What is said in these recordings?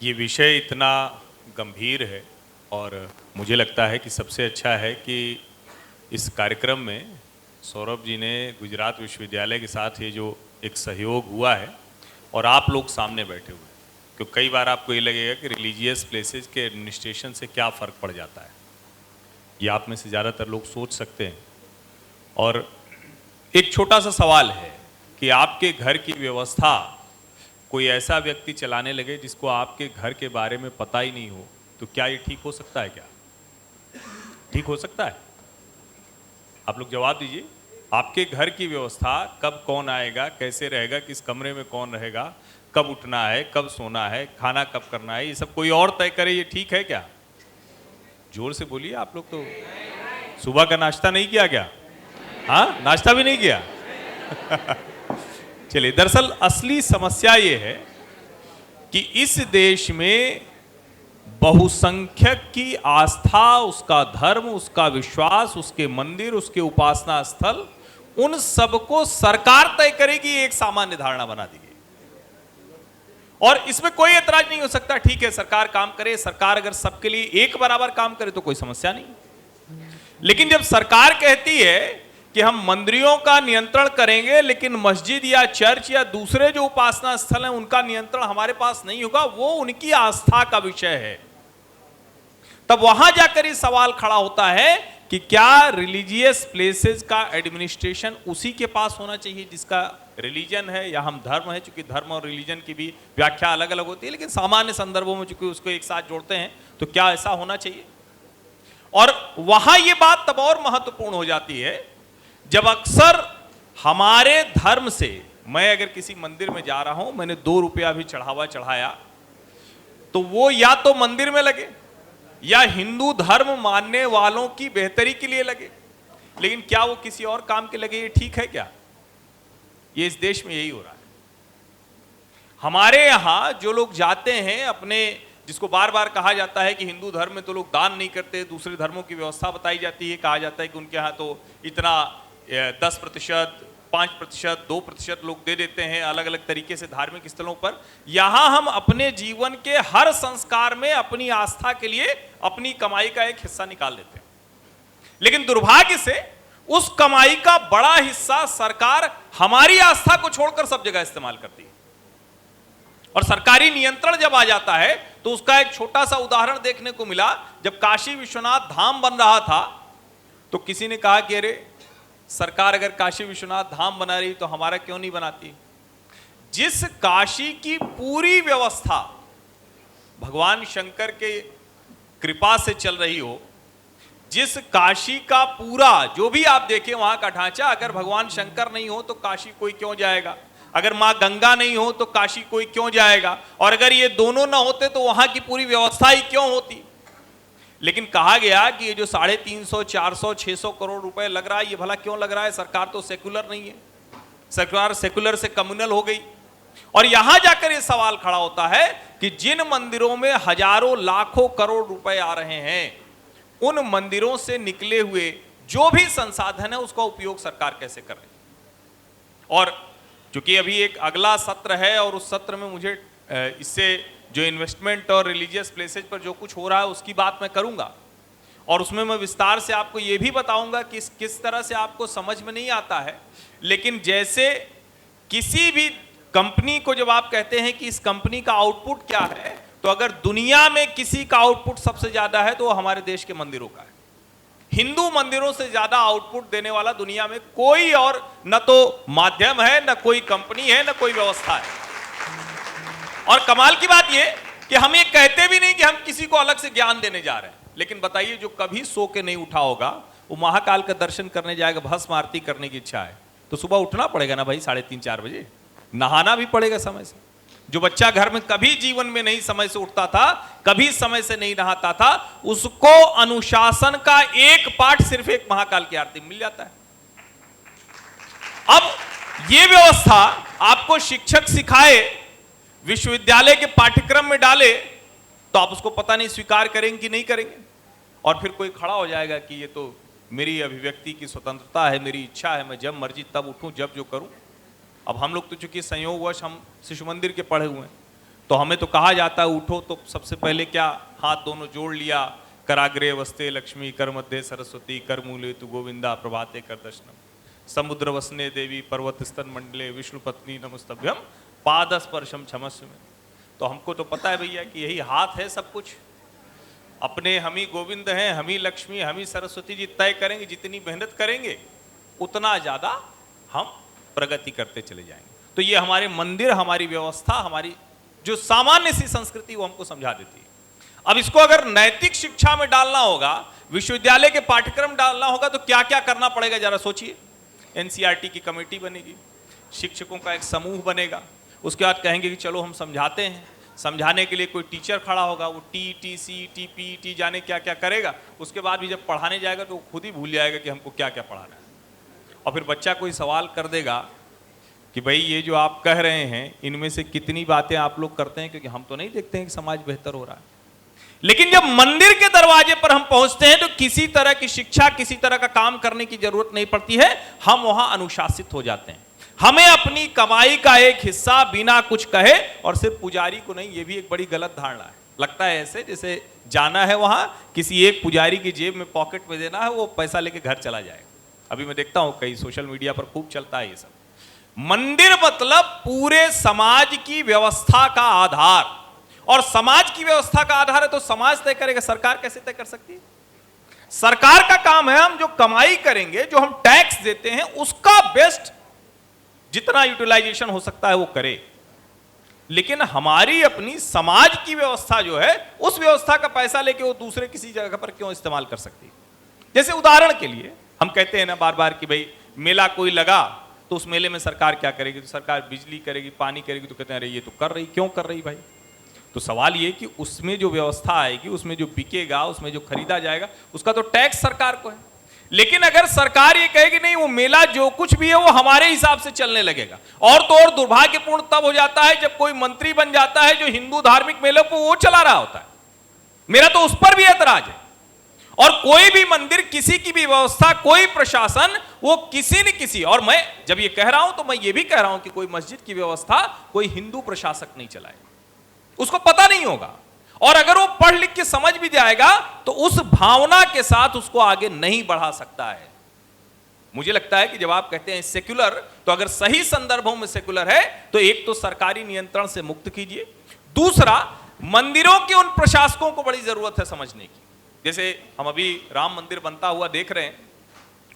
ये विषय इतना गंभीर है और मुझे लगता है कि सबसे अच्छा है कि इस कार्यक्रम में सौरभ जी ने गुजरात विश्वविद्यालय के साथ ये जो एक सहयोग हुआ है और आप लोग सामने बैठे हुए हैं, क्योंकि कई बार आपको ये लगेगा कि रिलीजियस प्लेसेस के एडमिनिस्ट्रेशन से क्या फ़र्क पड़ जाता है, ये आप में से ज़्यादातर लोग सोच सकते हैं। और एक छोटा सा सवाल है कि आपके घर की व्यवस्था कोई ऐसा व्यक्ति चलाने लगे जिसको आपके घर के बारे में पता ही नहीं हो, तो क्या ये ठीक हो सकता है? क्या ठीक हो सकता है? आप लोग जवाब दीजिए। आपके घर की व्यवस्था, कब कौन आएगा, कैसे रहेगा, किस कमरे में कौन रहेगा, कब उठना है, कब सोना है, खाना कब करना है, ये सब कोई और तय करे, ये ठीक है क्या? जोर से बोलिए। आप लोग तो सुबह का नाश्ता नहीं किया क्या? हाँ, नाश्ता भी नहीं किया। चलिए, दरअसल असली समस्या ये है कि इस देश में बहुसंख्यक की आस्था, उसका धर्म, उसका विश्वास, उसके मंदिर, उसके उपासना स्थल, उन सबको सरकार तय करेगी, एक सामान्य धारणा बना दी गई। और इसमें कोई एतराज नहीं हो सकता। ठीक है, सरकार काम करे, सरकार अगर सबके लिए एक बराबर काम करे तो कोई समस्या नहीं। लेकिन जब सरकार कहती है कि हम मंदिरों का नियंत्रण करेंगे, लेकिन मस्जिद या चर्च या दूसरे जो उपासना स्थल हैं उनका नियंत्रण हमारे पास नहीं होगा, वो उनकी आस्था का विषय है, तब वहां जाकर ये सवाल खड़ा होता है कि क्या रिलीजियस प्लेसेस का एडमिनिस्ट्रेशन उसी के पास होना चाहिए जिसका रिलीजन है, या हम धर्म है, चूंकि धर्म और रिलीजन की भी व्याख्या अलग अलग होती है, लेकिन सामान्य संदर्भों में चूंकि उसको एक साथ जोड़ते हैं, तो क्या ऐसा होना चाहिए? और वहां ये बात तब और महत्वपूर्ण हो जाती है जब अक्सर हमारे धर्म से, मैं अगर किसी मंदिर में जा रहा हूं, मैंने 2 रुपया भी चढ़ावा चढ़ाया, तो वो या तो मंदिर में लगे या हिंदू धर्म मानने वालों की बेहतरी के लिए लगे, लेकिन क्या वो किसी और काम के लगे? ये ठीक है क्या? ये इस देश में यही हो रहा है। हमारे यहां जो लोग जाते हैं अपने, जिसको बार बार कहा जाता है कि हिंदू धर्म में तो लोग दान नहीं करते, दूसरे धर्मों की व्यवस्था बताई जाती है, कहा जाता है कि उनके यहाँ तो इतना 10%, 5%, 2% लोग दे देते हैं अलग अलग तरीके से धार्मिक स्थलों पर। यहां हम अपने जीवन के हर संस्कार में अपनी आस्था के लिए अपनी कमाई का एक हिस्सा निकाल लेते हैं, लेकिन दुर्भाग्य से उस कमाई का बड़ा हिस्सा सरकार हमारी आस्था को छोड़कर सब जगह इस्तेमाल करती है। और सरकारी नियंत्रण जब आ जाता है तो उसका एक छोटा सा उदाहरण देखने को मिला। जब काशी विश्वनाथ धाम बन रहा था तो किसी ने कहा कि अरे सरकार अगर काशी विश्वनाथ धाम बना रही तो हमारा क्यों नहीं बनाती? जिस काशी की पूरी व्यवस्था भगवान शंकर के कृपा से चल रही हो, जिस काशी का पूरा जो भी आप देखें वहां का ढांचा, अगर भगवान शंकर नहीं हो तो काशी कोई क्यों जाएगा? अगर मां गंगा नहीं हो तो काशी कोई क्यों जाएगा? और अगर ये दोनों ना होते तो वहां की पूरी व्यवस्था ही क्यों होती? लेकिन कहा गया कि ये जो 350, 400, 600 करोड़ रुपए लग रहा है, ये भला क्यों लग रहा है? सरकार तो सेकुलर नहीं है, सरकार सेकुलर से कम्युनल हो गई। और यहां जाकर ये सवाल खड़ा होता है कि जिन मंदिरों में हजारों लाखों करोड़ रुपए आ रहे हैं, उन मंदिरों से निकले हुए जो भी संसाधन है उसका उपयोग सरकार कैसे कर रही है? और चूंकि अभी एक अगला सत्र है और उस सत्र में मुझे इससे जो इन्वेस्टमेंट और रिलीजियस प्लेसेज पर जो कुछ हो रहा है उसकी बात मैं करूंगा, और उसमें मैं विस्तार से आपको ये भी बताऊंगा कि किस तरह से आपको समझ में नहीं आता है। लेकिन जैसे किसी भी कंपनी को जब आप कहते हैं कि इस कंपनी का आउटपुट क्या है, तो अगर दुनिया में किसी का आउटपुट सबसे ज्यादा है तो वो हमारे देश के मंदिरों का है। हिंदू मंदिरों से ज्यादा आउटपुट देने वाला दुनिया में कोई और न तो माध्यम है, न कोई कंपनी है, न कोई व्यवस्था है। और कमाल की बात यह कि हम ये कहते भी नहीं कि हम किसी को अलग से ज्ञान देने जा रहे हैं, लेकिन बताइए जो कभी सो के नहीं उठा होगा वो महाकाल का दर्शन करने जाएगा, भस्म आरती करने की इच्छा है तो सुबह उठना पड़ेगा ना भाई, 3:30, 4 बजे नहाना भी पड़ेगा समय से। जो बच्चा घर में कभी जीवन में नहीं समय से उठता था, कभी समय से नहीं नहाता था, उसको अनुशासन का एक पाठ सिर्फ एक महाकाल की आरती मिल जाता है। अब ये व्यवस्था आपको शिक्षक सिखाए, विश्वविद्यालय के पाठ्यक्रम में डाले, तो आप उसको पता नहीं स्वीकार करेंगे कि नहीं करेंगे। और फिर कोई खड़ा हो जाएगा कि ये तो मेरी अभिव्यक्ति की स्वतंत्रता है, मेरी इच्छा है, मैं जब मर्जी तब उठूं, जब जो करूं। अब हम लोग तो चूंकि संयोगवश हम शिशु मंदिर के पढ़े हुए हैं, तो हमें तो कहा जाता है उठो तो सबसे पहले क्या, हाथ दोनों जोड़ लिया, कराग्रे वस्ते लक्ष्मी कर मध्य सरस्वती कर मूले तु गोविंदा प्रभाते कर दर्शनम, समुद्र वसने देवी पर्वत स्तन मंडले विष्णु पत्नी नमस्तभ्यम पाद स्पर्शम क्षमस्व में। तो हमको तो पता है भैया कि यही हाथ है सब कुछ, अपने हम ही गोविंद हैं, हम ही लक्ष्मी, हम ही सरस्वती जी तय करेंगे, जितनी मेहनत करेंगे उतना ज्यादा हम प्रगति करते चले जाएंगे। तो ये हमारे मंदिर, हमारी व्यवस्था, हमारी जो सामान्य सी संस्कृति वो हमको समझा देती है। अब इसको अगर नैतिक शिक्षा में डालना होगा, विश्वविद्यालय के पाठ्यक्रम डालना होगा, तो क्या क्या करना पड़ेगा जरा सोचिए। एनसीईआरटी की कमेटी बनेगी, शिक्षकों का एक समूह बनेगा, उसके बाद कहेंगे कि चलो हम समझाते हैं, समझाने के लिए कोई टीचर खड़ा होगा, वो टीटीसी टीपीटी जाने क्या क्या करेगा, उसके बाद भी जब पढ़ाने जाएगा तो खुद ही भूल जाएगा कि हमको क्या क्या पढ़ाना है। और फिर बच्चा कोई सवाल कर देगा कि भाई ये जो आप कह रहे हैं इनमें से कितनी बातें आप लोग करते हैं, क्योंकि हम तो नहीं देखते हैं कि समाज बेहतर हो रहा है। लेकिन जब मंदिर के दरवाजे पर हम पहुंचते हैं तो किसी तरह की शिक्षा, किसी तरह का काम करने की जरूरत नहीं पड़ती है, हम वहां अनुशासित हो जाते हैं। हमें अपनी कमाई का एक हिस्सा बिना कुछ कहे, और सिर्फ पुजारी को नहीं, ये भी एक बड़ी गलत धारणा है। लगता है ऐसे जैसे जाना है वहां किसी एक पुजारी की जेब में पॉकेट में देना है, वो पैसा लेके घर चला जाएगा। अभी मैं देखता हूं कई सोशल मीडिया पर खूब चलता है ये सब। मंदिर मतलब पूरे समाज की व्यवस्था का आधार, और समाज की व्यवस्था का आधार है तो समाज तय करेगा, सरकार कैसे तय कर सकती है। सरकार का काम है हम जो कमाई करेंगे, जो हम टैक्स देते हैं, उसका बेस्ट जितना यूटिलाइजेशन हो सकता है वो करे। लेकिन हमारी अपनी समाज की व्यवस्था जो है, उस व्यवस्था का पैसा लेके वो दूसरे किसी जगह पर क्यों इस्तेमाल कर सकती है। जैसे उदाहरण के लिए हम कहते हैं ना बार बार कि भाई मेला कोई लगा तो उस मेले में सरकार क्या करेगी, तो सरकार बिजली करेगी, पानी करेगी, तो कहते हैं अरे ये तो कर रही, क्यों कर रही भाई। तो सवाल ये कि उसमें जो व्यवस्था आएगी, उसमें जो बिकेगा, उसमें जो खरीदा जाएगा, उसका तो टैक्स सरकार को है। लेकिन अगर सरकार ये कहेगी नहीं वो मेला जो कुछ भी है वो हमारे हिसाब से चलने लगेगा, और तो और दुर्भाग्यपूर्ण तब हो जाता है जब कोई मंत्री बन जाता है जो हिंदू धार्मिक मेलों को वो चला रहा होता है। मेरा तो उस पर भी एतराज है। और कोई भी मंदिर, किसी की भी व्यवस्था, कोई प्रशासन, वो किसी न किसी, और मैं जब ये कह रहा हूं तो मैं ये भी कह रहा हूं कि कोई मस्जिद की व्यवस्था कोई हिंदू प्रशासक नहीं चलाए, उसको पता नहीं होगा। और अगर वो पढ़ लिख के समझ भी जाएगा तो उस भावना के साथ उसको आगे नहीं बढ़ा सकता है। मुझे लगता है कि जब आप कहते हैं सेक्युलर, तो अगर सही संदर्भों में सेक्युलर है तो एक तो सरकारी नियंत्रण से मुक्त कीजिए, दूसरा मंदिरों के उन प्रशासकों को बड़ी जरूरत है समझने की। जैसे हम अभी राम मंदिर बनता हुआ देख रहे हैं,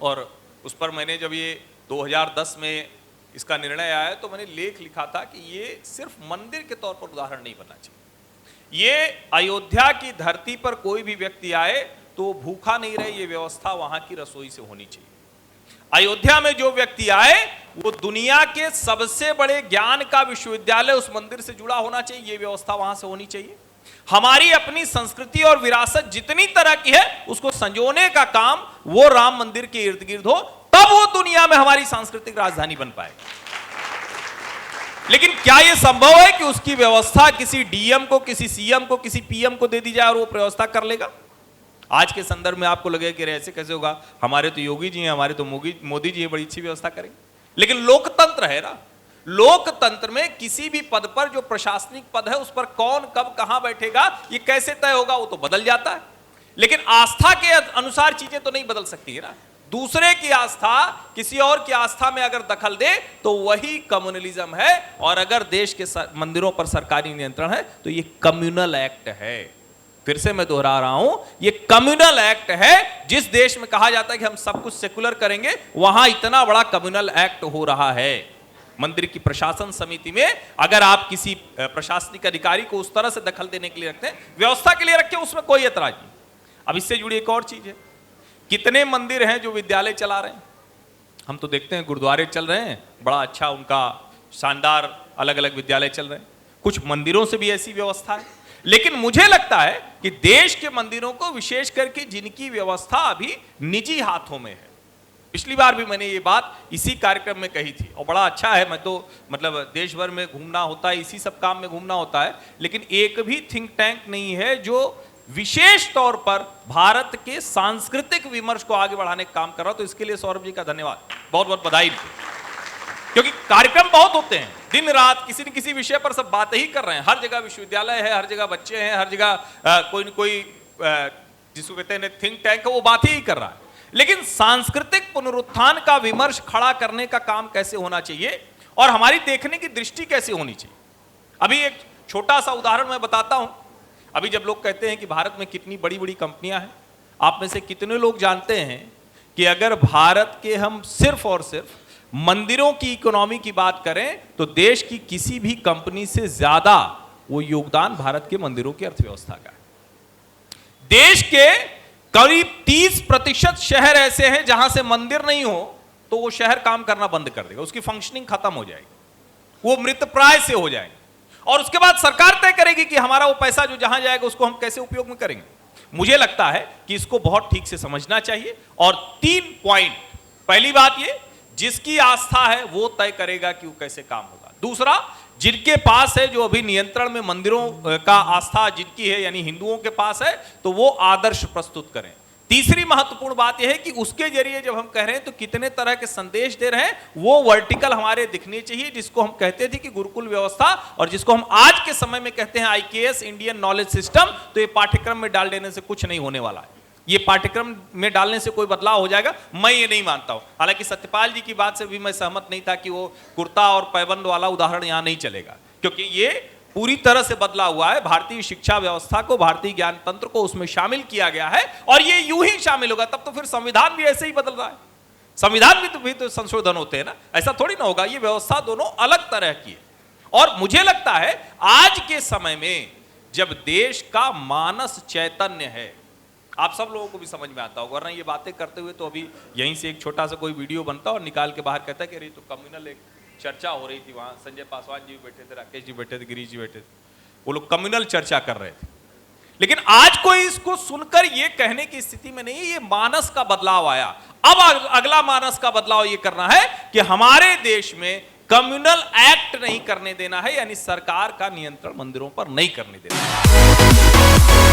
और उस पर मैंने जब ये 2010 में इसका निर्णय आया तो मैंने लेख लिखा था कि ये सिर्फ मंदिर के तौर पर उदाहरण नहीं बनना चाहिए। ये अयोध्या की धरती पर कोई भी व्यक्ति आए तो भूखा नहीं रहे, ये व्यवस्था वहां की रसोई से होनी चाहिए। अयोध्या में जो व्यक्ति आए वो दुनिया के सबसे बड़े ज्ञान का विश्वविद्यालय उस मंदिर से जुड़ा होना चाहिए, ये व्यवस्था वहां से होनी चाहिए। हमारी अपनी संस्कृति और विरासत जितनी तरह की है उसको संजोने का काम वो राम मंदिर के इर्द गिर्द हो, तब वो दुनिया में हमारी सांस्कृतिक राजधानी बन पाएगी। लेकिन क्या यह संभव है कि उसकी व्यवस्था किसी डीएम को, किसी सीएम को, किसी पीएम को दे दी जाए और वो व्यवस्था कर लेगा? आज के संदर्भ में आपको लगेगा कि ऐसे कैसे होगा, हमारे तो योगी जी हैं, हमारे तो मोदी जी बड़ी अच्छी व्यवस्था करेंगे। लेकिन लोकतंत्र है ना, लोकतंत्र में किसी भी पद पर, जो प्रशासनिक पद है, उस पर कौन कब कहां बैठेगा ये कैसे तय होगा, वो तो बदल जाता है। लेकिन आस्था के अनुसार चीजें तो नहीं बदल सकती है ना। दूसरे की आस्था किसी और की आस्था में अगर दखल दे तो वही कम्युनलिज्म है, और अगर देश के मंदिरों पर सरकारी नियंत्रण है तो ये कम्युनल एक्ट है। फिर से मैं दोहरा रहा हूं, ये कम्युनल एक्ट है। जिस देश में कहा जाता है कि हम सब कुछ सेकुलर करेंगे, वहां इतना बड़ा कम्युनल एक्ट हो रहा है। मंदिर की प्रशासन समिति में अगर आप किसी प्रशासनिक अधिकारी को उस तरह से दखल देने के लिए रखते हैं, व्यवस्था के लिए रखें, उसमें कोई एतराज नहीं। अब इससे जुड़ी एक और चीज है, कितने मंदिर हैं जो विद्यालय चला रहे हैं? हम तो देखते हैं गुरुद्वारे चल रहे हैं, बड़ा अच्छा उनका शानदार अलग अलग विद्यालय चल रहे हैं। कुछ मंदिरों से भी ऐसी व्यवस्था है। लेकिन मुझे लगता है कि देश के मंदिरों को, विशेष करके जिनकी व्यवस्था अभी निजी हाथों में है, पिछली बार भी मैंने ये बात इसी कार्यक्रम में कही थी, और बड़ा अच्छा है। मैं तो मतलब देश भर में घूमना होता है, इसी सब काम में घूमना होता है, लेकिन एक भी थिंक टैंक नहीं है जो विशेष तौर पर भारत के सांस्कृतिक विमर्श को आगे बढ़ाने का काम कर रहा हो। तो इसके लिए सौरभ जी का धन्यवाद, बहुत बहुत बधाई। क्योंकि कार्यक्रम बहुत होते हैं, दिन रात किसी न किसी विषय पर सब बात ही कर रहे हैं, हर जगह विश्वविद्यालय है, हर जगह बच्चे हैं, हर जगह कोई न कोई जिसको कहते हैं थिंक टैंक है, वो बात ही कर रहा है। लेकिन सांस्कृतिक पुनरुत्थान का विमर्श खड़ा करने का काम कैसे होना चाहिए और हमारी देखने की दृष्टि कैसे होनी चाहिए। अभी एक छोटा सा उदाहरण मैं बताता हूं। अभी जब लोग कहते हैं कि भारत में कितनी बड़ी बड़ी कंपनियां हैं, आप में से कितने लोग जानते हैं कि अगर भारत के हम सिर्फ और सिर्फ मंदिरों की इकोनॉमी की बात करें तो देश की किसी भी कंपनी से ज्यादा वो योगदान भारत के मंदिरों की अर्थव्यवस्था का है। देश के करीब 30% शहर ऐसे हैं जहां से मंदिर नहीं हो तो वो शहर काम करना बंद कर देगा, उसकी फंक्शनिंग खत्म हो जाएगी, वो मृतप्राय से हो जाएंगे। और उसके बाद सरकार तय करेगी कि हमारा वो पैसा जो जहां जाएगा उसको हम कैसे उपयोग में करेंगे। मुझे लगता है कि इसको बहुत ठीक से समझना चाहिए। और 3 पॉइंट, पहली बात ये, जिसकी आस्था है वो तय करेगा कि वो कैसे काम होगा। दूसरा, जिनके पास है, जो अभी नियंत्रण में मंदिरों का आस्था जिनकी है यानी हिंदुओं के पास है, तो वो आदर्श प्रस्तुत करें। तीसरी महत्वपूर्ण बात यह है कि उसके जरिए जब हम कह रहे हैं तो कितने तरह के संदेश दे रहे हैं, वो वर्टिकल हमारे दिखने चाहिए, जिसको हम कहते थे कि गुरुकुल व्यवस्था और जिसको हम आज के समय में कहते हैं IKS इंडियन नॉलेज सिस्टम। तो ये पाठ्यक्रम में डाल देने से कुछ नहीं होने वाला है, ये पाठ्यक्रम में डालने से कोई बदलाव हो जाएगा, मैं ये नहीं मानता हूं। हालांकि सत्यपाल जी की बात से भी मैं सहमत नहीं था कि वो कुर्ता और पैबंद वाला उदाहरण यहां नहीं चलेगा, क्योंकि ये पूरी तरह से बदला हुआ है। भारतीय शिक्षा व्यवस्था को, भारतीय ज्ञान तंत्र को उसमें शामिल किया गया है और ये यूं ही शामिल होगा। तब तो फिर संविधान भी ऐसे ही बदल रहा है, संविधान भी तो संशोधन होते हैं ना, ऐसा थोड़ी ना होगा। ये व्यवस्था दोनों अलग तरह की है। और मुझे लगता है आज के समय में जब देश का मानस चैतन्य है, आप सब लोगों को भी समझ में आता होगा, वरना ये बातें करते हुए तो अभी यहीं से एक छोटा सा कोई वीडियो बनता और निकाल के बाहर कहता है कि अरे तो कम्युनल एक चर्चा हो रही थी, वहां संजय पासवान जी बैठे थे, राकेश जी बैठे थे, गिरीश जी बैठे थे, वो लोग कम्युनल चर्चा कर रहे थे। लेकिन आज कोई इसको सुनकर ये कहने की स्थिति में नहीं, ये मानस का बदलाव आया। अब अगला मानस का बदलाव ये करना है कि हमारे देश में कम्युनल एक्ट नहीं करने देना है, यानी सरकार का नियंत्रण मंदिरों पर नहीं करने देना है।